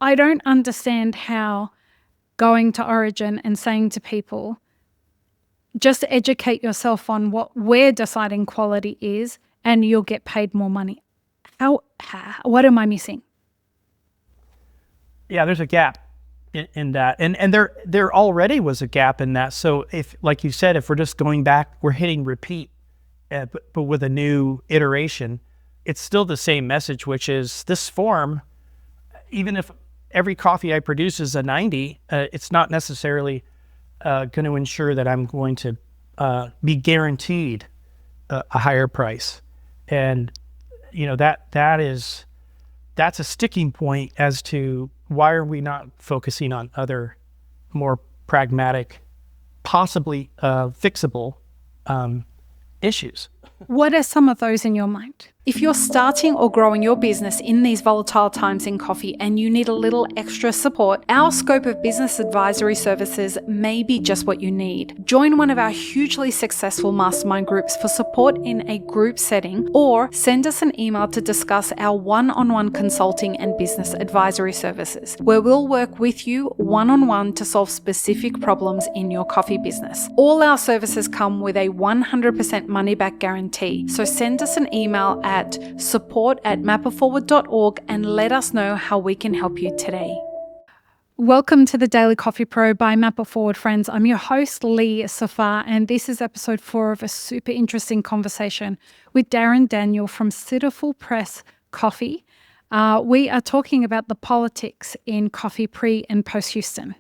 I don't understand how going to Origin and saying to people, just educate yourself on what we're deciding quality is and you'll get paid more money. What am I missing? Yeah, there's a gap in that. And there already was a gap in that. So if, like you said, if we're just going back, we're hitting repeat, but with a new iteration, it's still the same message, which is this form, even if every coffee I produce is a 90, it's not necessarily going to ensure that I'm going to be guaranteed a higher price. And, that's a sticking point as to why are we not focusing on other more pragmatic, possibly fixable issues. What are some of those in your mind? If you're starting or growing your business in these volatile times in coffee and you need a little extra support, our scope of business advisory services may be just what you need. Join one of our hugely successful mastermind groups for support in a group setting, or send us an email to discuss our one-on-one consulting and business advisory services, where we'll work with you one-on-one to solve specific problems in your coffee business. All our services come with a 100% money-back guarantee, so send us an email at support@mapperforward.org and let us know how we can help you today. Welcome to the Daily Coffee Pro by Mapper Forward, friends. I'm your host, Lee Safar, and this is episode 4 of a super interesting conversation with Darrin Daniel from Cityful Press Coffee. We are talking about the politics in coffee pre and post Houston.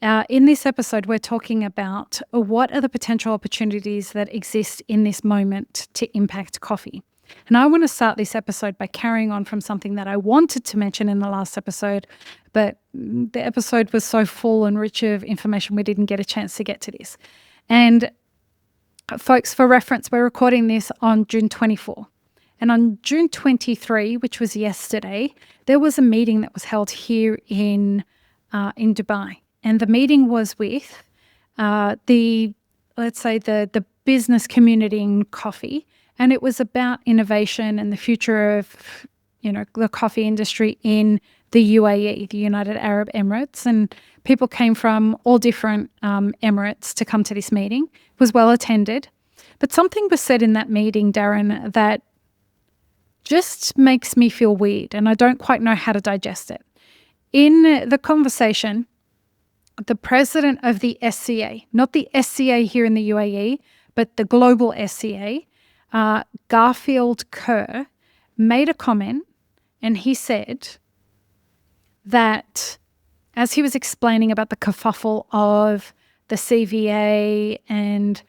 In this episode, we're talking about what are the potential opportunities that exist in this moment to impact coffee. And I want to start this episode by carrying on from something that I wanted to mention in the last episode, but the episode was so full and rich of information, we didn't get a chance to get to this. And folks, for reference, we're recording this on June 24. And on June 23, which was yesterday, there was a meeting that was held here in Dubai. And the meeting was with the business community in coffee. And it was about innovation and the future of, the coffee industry in the UAE, the United Arab Emirates. And people came from all different emirates to come to this meeting. It was well attended. But something was said in that meeting, Darrin, that just makes me feel weird, and I don't quite know how to digest it. In the conversation, the president of the SCA, not the SCA here in the UAE, but the global SCA, Garfield Kerr, made a comment, and he said that as he was explaining about the kerfuffle of the CVA and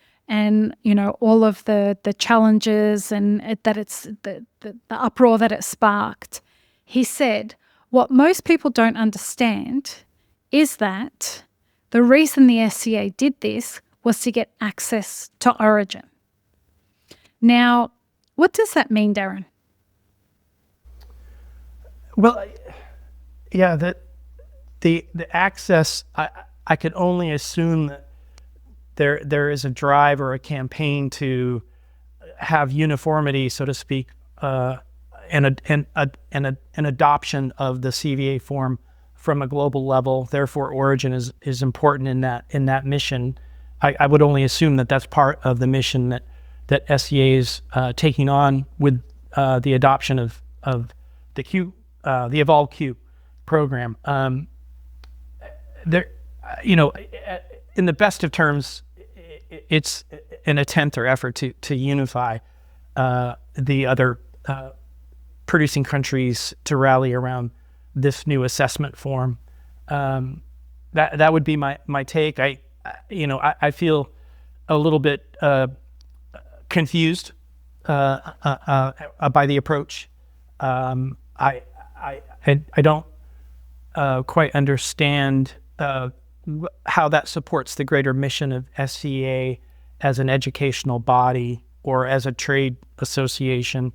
all of the challenges and that it's the uproar that it sparked, he said what most people don't understand is that the reason the SCA did this was to get access to Origin. Now, what does that mean, Darrin? Well, yeah, the access, I could only assume that there is a drive or a campaign to have uniformity, so to speak, and an adoption of the CVA form from a global level. Therefore, Origin is important in that mission. I would only assume that that's part of the mission that SCA is taking on with the adoption of the Evolve Q program. In the best of terms, it's an attempt or effort to unify the other producing countries to rally around this new assessment form. That would be my take. I feel a little bit confused by the approach. I don't quite understand how that supports the greater mission of SCA as an educational body or as a trade association.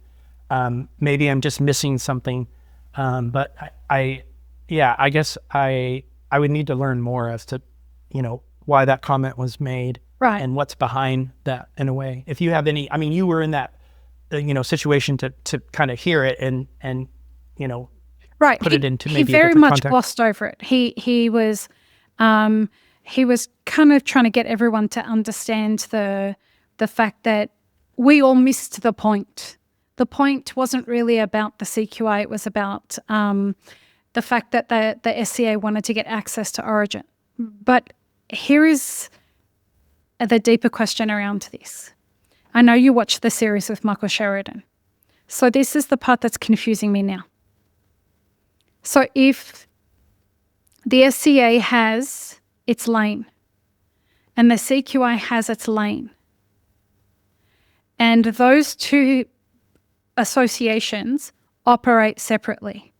Maybe I'm just missing something, but I guess I would need to learn more as to why that comment was made, right, and what's behind that in a way. If you have any, you were in that situation to kind of hear it and Right. put it into He maybe a very different much context. glossed over it. He was kind of trying to get everyone to understand the fact that we all missed the point. The point wasn't really about the CQI. It was about the fact that the SCA wanted to get access to Origin. But here is the deeper question around this. I know you watched the series with Michael Sheridan. So this is the part that's confusing me now. So if the SCA has its lane and the CQI has its lane, and those two associations operate separately,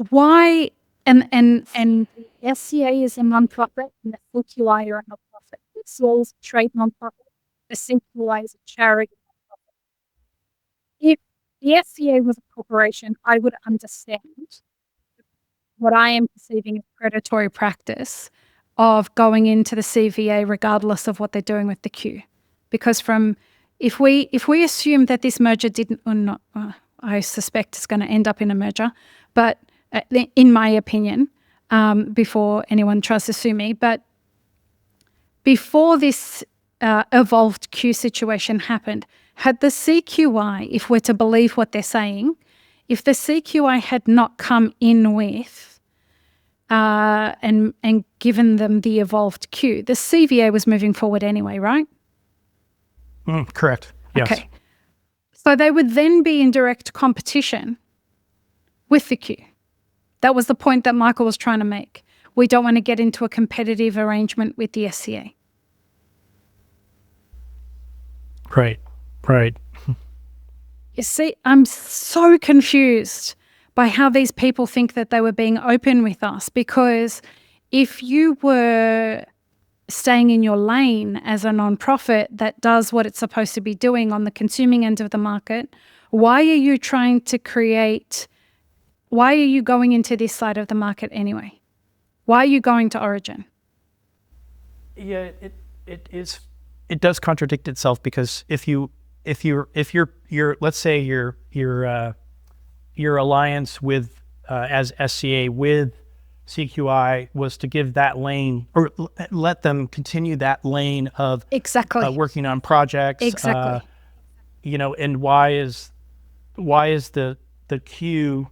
why and the SCA is a non-profit and the CQI are a non-profit. It's all trade non-profit. The CQI is a charity non-profit. If the SCA was a corporation, I would understand what I am perceiving as predatory practice of going into the CVA regardless of what they're doing with the Q. Because if we assume that this merger didn't, or not, I suspect it's going to end up in a merger, but in my opinion, before anyone tries to sue me, but before this evolved Q situation happened, had the CQI, if we're to believe what they're saying, if the CQI had not come in with and given them the evolved Q, the CVA was moving forward anyway, right? Correct. Yes. Okay. So they would then be in direct competition with the Q. That was the point that Michael was trying to make. We don't want to get into a competitive arrangement with the SCA. Right. You see, I'm so confused by how these people think that they were being open with us, because if you were staying in your lane as a non-profit that does what it's supposed to be doing on the consuming end of the market, why are you going into this side of the market anyway? Why are you going to Origin? Yeah, it does contradict itself, because if you're let's say your alliance with as SCA with CQI was to give that lane, or let them continue that lane of working on projects. Exactly. And why is the Q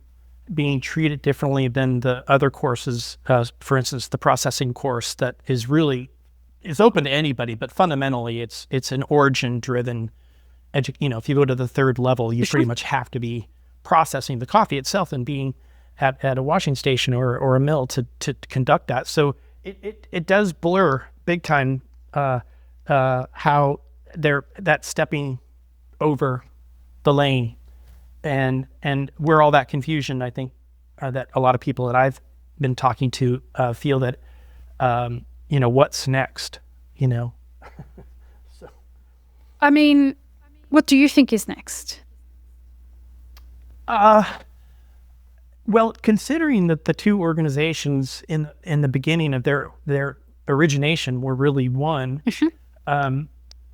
being treated differently than the other courses? For instance, the processing course that is open to anybody, but fundamentally it's an origin-driven. If you go to the third level, you pretty much have to be processing the coffee itself and being at a washing station or a mill to conduct that. So it does blur big time how that's stepping over the lane, and where all that confusion, I think, that a lot of people that I've been talking to feel that what's next, So. I mean, what do you think is next? Well, considering that the two organizations in the beginning of their origination were really one,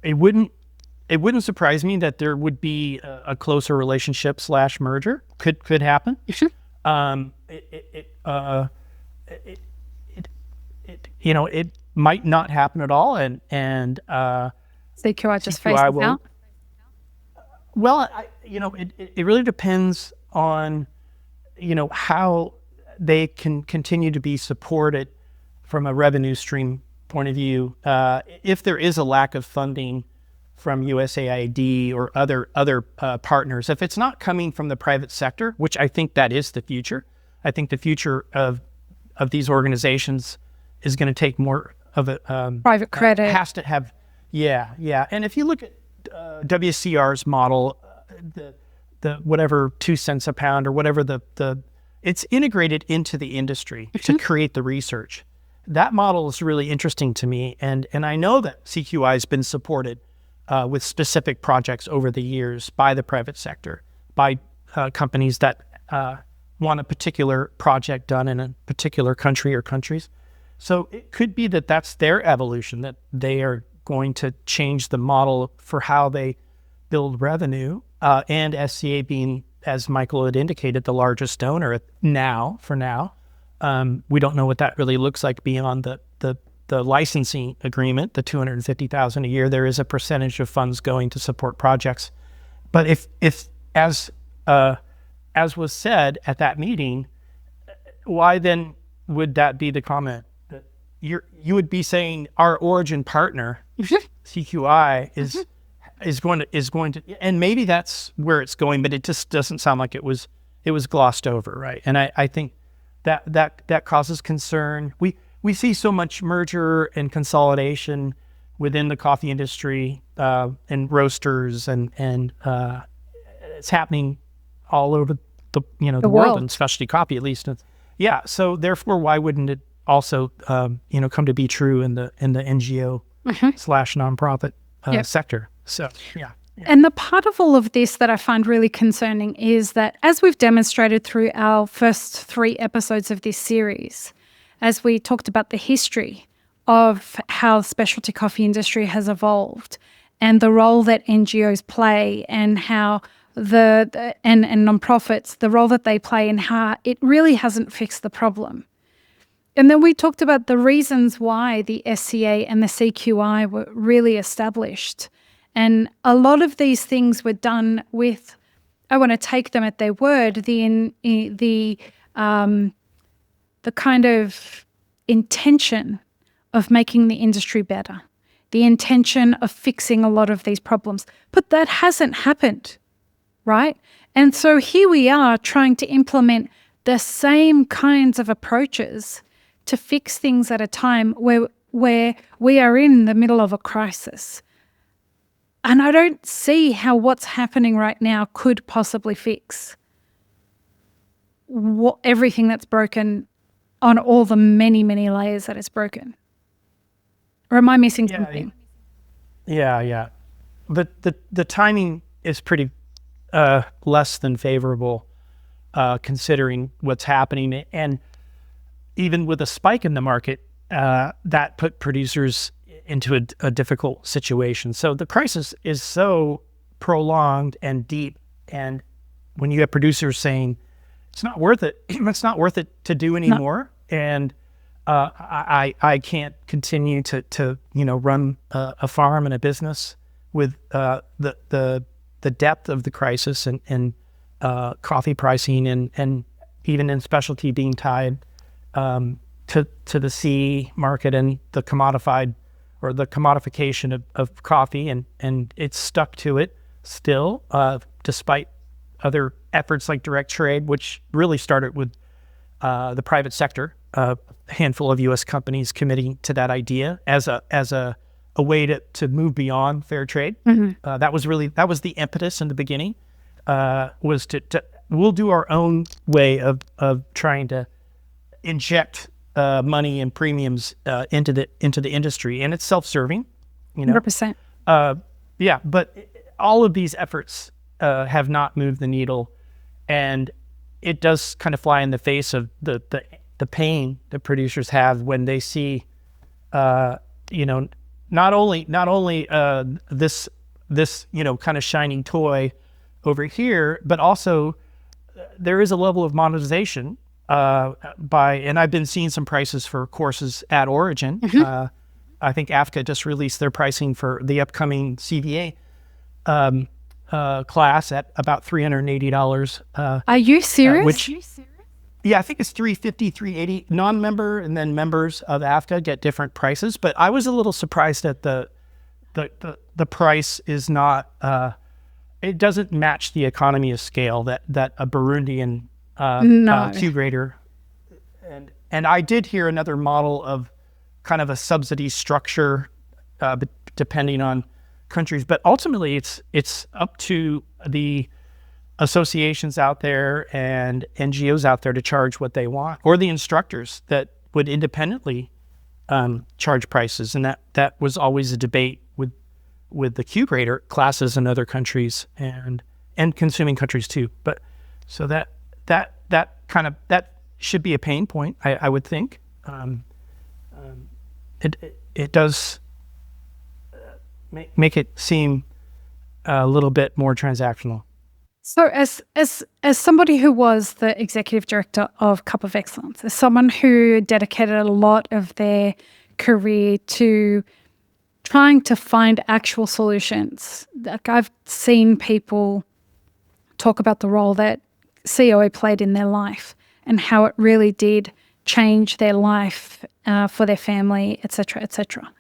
it wouldn't surprise me that there would be a closer relationship / merger. Could happen. It might not happen at all, and CQI just CQI faces out. Well, it really depends on how they can continue to be supported from a revenue stream point of view. If there is a lack of funding from USAID or other partners, if it's not coming from the private sector, which I think that is the future. I think the future of these organizations is going to take more of a private credit. Has to have, yeah. And if you look at WCR's model, the whatever 2 cents a pound or whatever it's integrated into the industry to create the research. That model is really interesting to me, and I know that CQI has been supported with specific projects over the years by the private sector, by companies that want a particular project done in a particular country or countries. So it could be that that's their evolution, that they are going to change the model for how they build revenue, and SCA being as Michael had indicated, the largest donor for now. We don't know what that really looks like beyond the licensing agreement, the $250,000 a year. There is a percentage of funds going to support projects. But if as was said at that meeting, why then would that be the comment? That you would be saying our origin partner, CQI, is going to, and maybe that's where it's going, but it just doesn't sound like it was glossed over, right? And I think that causes concern. We see so much merger and consolidation within the coffee industry, and roasters, and it's happening all over the world, and specialty coffee at least. Yeah. So therefore, why wouldn't it also come to be true in the NGO / nonprofit sector? So yeah. And the part of all of this that I find really concerning is that, as we've demonstrated through our first 3 episodes of this series, as we talked about the history of how the specialty coffee industry has evolved and the role that NGOs play, and how and nonprofits, the role that they play, and how it really hasn't fixed the problem. And then we talked about the reasons why the SCA and the CQI were really established. And a lot of these things were done with, I want to take them at their word, the kind of intention of making the industry better, the intention of fixing a lot of these problems. But that hasn't happened, right? And so here we are trying to implement the same kinds of approaches to fix things at a time where we are in the middle of a crisis. And I don't see how what's happening right now could possibly fix everything that's broken on all the many, many layers that it's broken. Or am I missing something? Yeah. But the timing is pretty less than favorable, considering what's happening. And even with a spike in the market, that put producers into a difficult situation. So the crisis is so prolonged and deep. And when you have producers saying, it's not worth it, it's not worth it to do anymore. No. And I can't continue to run a farm and a business with the depth of the crisis and coffee pricing and even in specialty being tied to the C market and the commodification of coffee, and it's stuck to it still, despite other efforts like direct trade, which really started with the private sector, a handful of U.S. companies committing to that idea as a way to move beyond fair trade. Mm-hmm. That was the impetus in the beginning, was to we'll do our own way of trying to inject money and premiums into the industry, and it's self-serving, 100%. Yeah, but all of these efforts have not moved the needle, and it does kind of fly in the face of the pain that producers have when they see, not only this kind of shining toy over here, but also there is a level of monetization. And I've been seeing some prices for courses at Origin. Mm-hmm. I think AFCA just released their pricing for the upcoming CVA class at about $380. Are you serious? Yeah, I think it's $350, $380. Non-member and then members of AFCA get different prices. But I was a little surprised that the price is not. It doesn't match the economy of scale that a Burundian Q grader, and I did hear another model of kind of a subsidy structure, depending on countries. But ultimately, it's up to the associations out there and NGOs out there to charge what they want, or the instructors that would independently charge prices. And that was always a debate with the Q grader classes in other countries and consuming countries too. But so that should be a pain point, I would think. It does make it seem a little bit more transactional. So as somebody who was the executive director of Cup of Excellence, as someone who dedicated a lot of their career to trying to find actual solutions, like I've seen people talk about the role that COA played in their life and how it really did change their life for their family, etc., etc.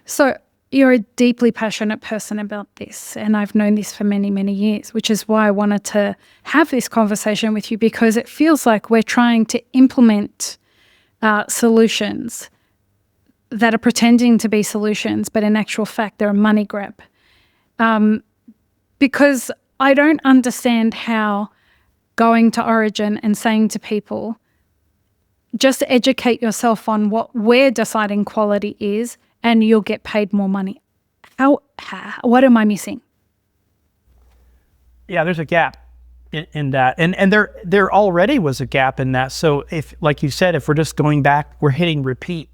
So you're a deeply passionate person about this, and I've known this for many, many years, which is why I wanted to have this conversation with you, because it feels like we're trying to implement solutions that are pretending to be solutions, but in actual fact, they're a money grab. Because I don't understand how going to Origin and saying to people, just educate yourself on what we're deciding quality is, and you'll get paid more money. What am I missing? Yeah, there's a gap in that, and there already was a gap in that. So if, like you said, if we're just going back, we're hitting repeat,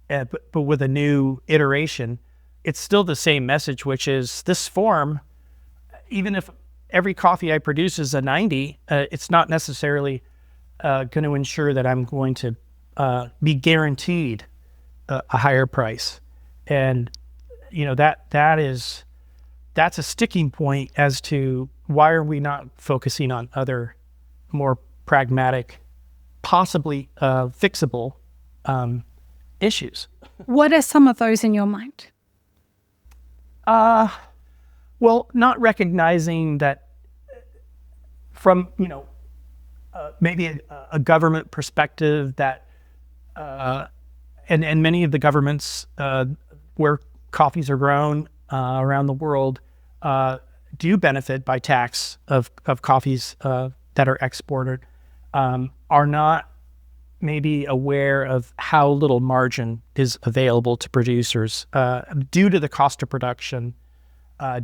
but with a new iteration, it's still the same message, which is this form. Even if every coffee I produce is a 90, it's not necessarily going to ensure that I'm going to be guaranteed a higher price. And that's a sticking point as to why are we not focusing on other more pragmatic, possibly fixable issues. What are some of those in your mind? Well, not recognizing that from maybe a government perspective that and many of the governments where coffees are grown around the world do benefit by tax of coffees that are exported, are not maybe aware of how little margin is available to producers due to the cost of production,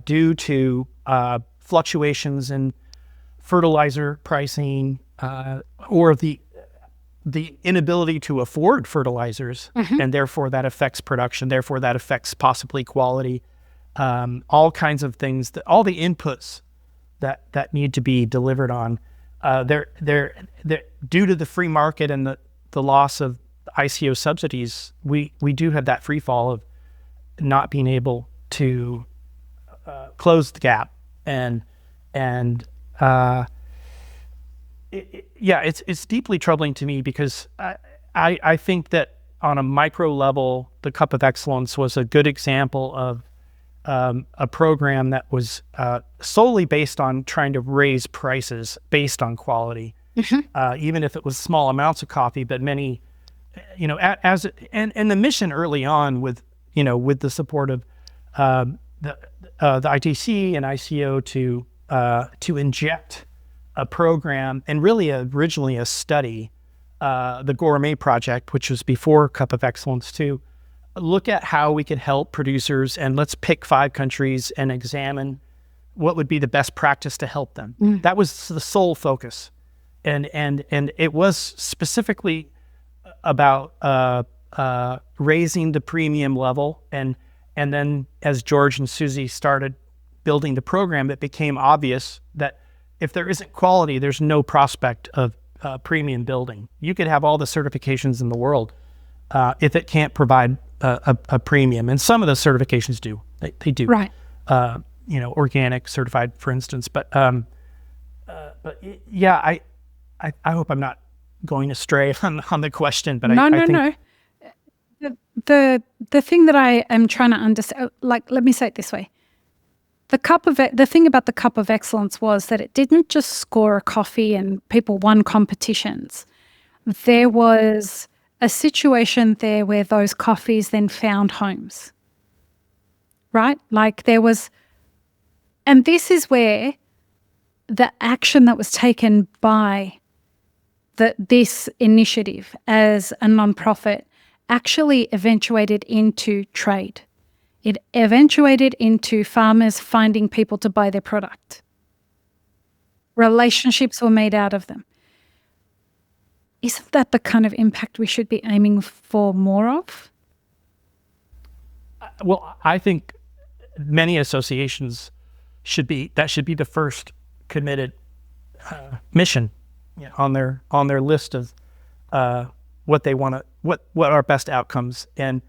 due to fluctuations in fertilizer pricing, or the inability to afford fertilizers, and therefore that affects production, therefore that affects possibly quality, all kinds of things, all the inputs that need to be delivered on. They're due to the free market and the loss of ICO subsidies, we do have that free fall of not being able to close the gap, and it's deeply troubling to me, because I think that on a micro level, the Cup of Excellence was a good example of a program that was solely based on trying to raise prices based on quality, even if it was small amounts of coffee, but many, and the mission early on with the support of the ITC and ICO to inject a program, and really originally a study, the Gourmet Project, which was before Cup of Excellence, to look at how we could help producers, and let's pick 5 countries and examine what would be the best practice to help them. That was the sole focus, and it was specifically about raising the premium level, and then as George and Susie started building the program, it became obvious that if there isn't quality, there's no prospect of premium building. You could have all the certifications in the world if it can't provide a premium. And some of the certifications do. They do. Right. Organic certified, for instance. But yeah, I hope I'm not going astray on the question. But I think No. The thing that I am trying to understand, let me say it this way. The thing about the Cup of Excellence was that it didn't just score a coffee and people won competitions. There was a situation there where those coffees then found homes, right? And this is where the action that was taken by this initiative as a nonprofit actually eventuated into trade. It eventuated into farmers finding people to buy their product. Relationships were made out of them. Isn't that the kind of impact we should be aiming for more of? Well, I think many associations should be the first committed mission on their list of what they want to what are best outcomes, and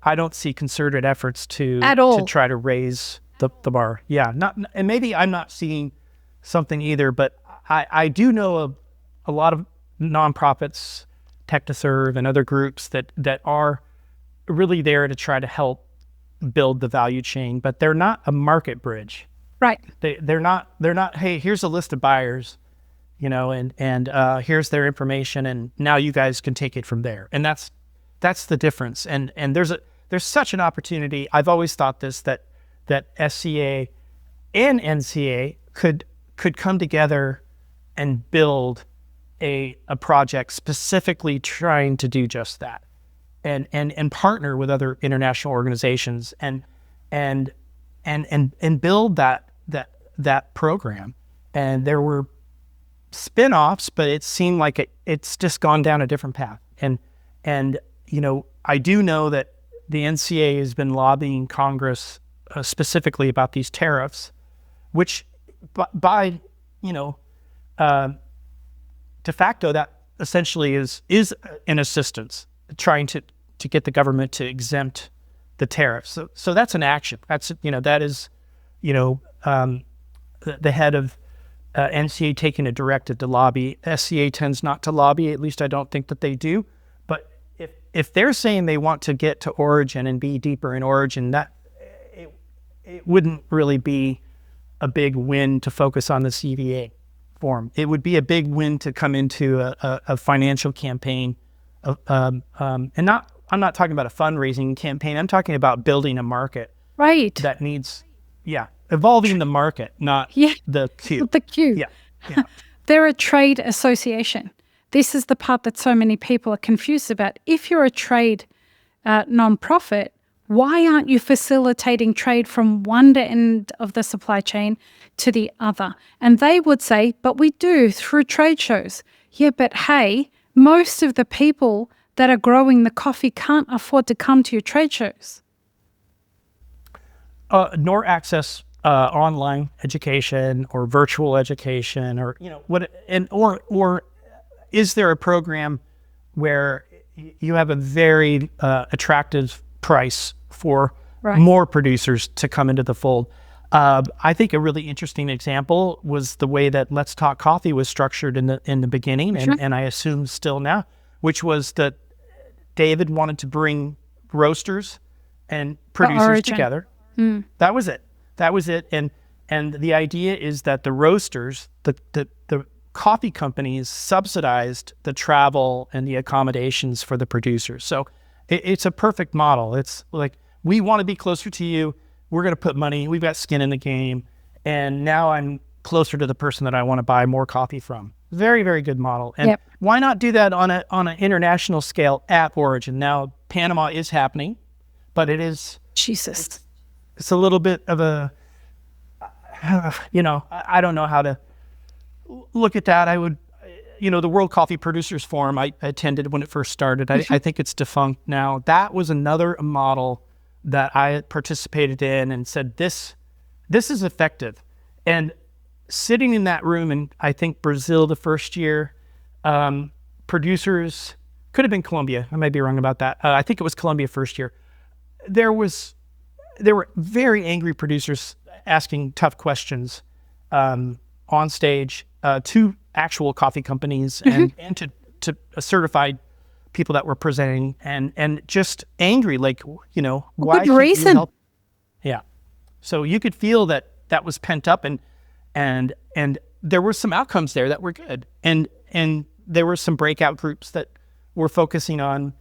I don't see concerted efforts to try to raise the bar. And maybe I'm not seeing something either, but I do know a lot of nonprofits, Tech to Serve and other groups that are really there to try to help build the value chain, but they're not a market bridge. Right. They're not, hey, here's a list of buyers, and here's their information, and now you guys can take it from there. And that's the difference. And there's such an opportunity. I've always thought this, that SCA and NCA could come together and build a project specifically trying to do just that, and partner with other international organizations and build that program. And there were spin-offs, but it seemed like it's just gone down a different path. And I do know that the NCA has been lobbying Congress specifically about these tariffs, which by de facto, that essentially is an assistance, trying to get the government to exempt the tariffs. So that's an action. That is the head of NCA taking a directive to lobby. SCA tends not to lobby. At least I don't think that they do. But if they're saying they want to get to origin and be deeper in origin, that it wouldn't really be a big win to focus on the CVA form. It would be a big win to come into a financial campaign, and I'm not talking about a fundraising campaign. I'm talking about building a market, right? That needs, evolving the market, not the queue. The queue. Yeah. They're a trade association. This is the part that so many people are confused about. If you're a trade nonprofit, why aren't you facilitating trade from one end of the supply chain to the other? And they would say, but we do through trade shows. Yeah, but hey, most of the people that are growing the coffee can't afford to come to your trade shows. Nor access online education or virtual education, or or is there a program where you have a very attractive price for more producers to come into the fold? I think a really interesting example was the way that Let's Talk Coffee was structured in the beginning, and I assume still now, which was that David wanted to bring roasters and producers together. That was it. And the idea is that the roasters, the coffee companies, subsidized the travel and the accommodations for the producers. So it's a perfect model. It's like, we want to be closer to you. We're going to put money. We've got skin in the game. And now I'm closer to the person that I want to buy more coffee from. Very, very good model. And why not do that on an international scale at origin? Now, Panama is happening, but it is... Jesus. It's a little bit of a, I don't know how to look at that. I would, the World Coffee Producers Forum, I attended when it first started. I think it's defunct now. That was another model that I participated in and said, this is effective. And sitting in that room, and I think Brazil the first year, producers, could have been Colombia. I might be wrong about that. I think it was Colombia first year. There were very angry producers asking tough questions on stage to actual coffee companies and to certified people that were presenting, and just angry, like, why good reason. Help? Yeah. So you could feel that was pent up, and there were some outcomes there that were good. And there were some breakout groups that were focusing on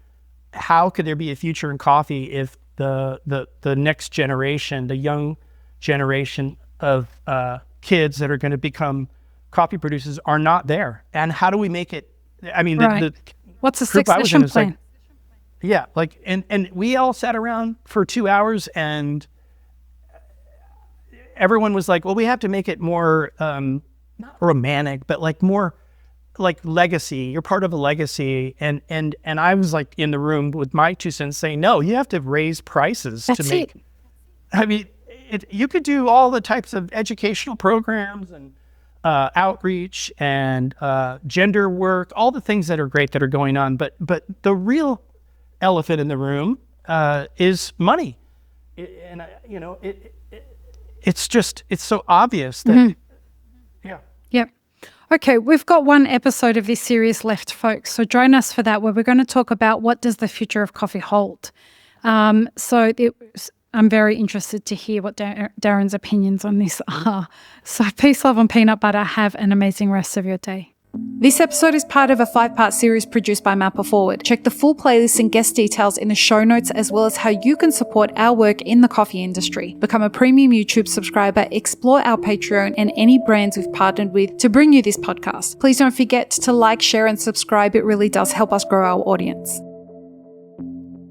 how could there be a future in coffee if the next generation, the young generation of kids that are going to become coffee producers are not there. And how do we make it? I mean, what's the succession plan? And we all sat around for 2 hours, and everyone was like, well, we have to make it more not romantic, but like more like legacy. You're part of a legacy. And I was like in the room with my 2 cents saying, no, you have to raise prices to make. I mean, you could do all the types of educational programs outreach and gender work, all the things that are great that are going on. But the real elephant in the room is money. It's so obvious that, Yep. Okay, we've got one episode of this series left, folks. So join us for that, where we're going to talk about what does the future of coffee hold. I'm very interested to hear what Darrin's opinions on this are. So peace, love, and peanut butter. Have an amazing rest of your day. This episode is part of a 5-part series produced by Mapper Forward. Check the full playlist and guest details in the show notes, as well as how you can support our work in the coffee industry. Become a premium YouTube subscriber, explore our Patreon and any brands we've partnered with to bring you this podcast. Please don't forget to like, share, and subscribe. It really does help us grow our audience.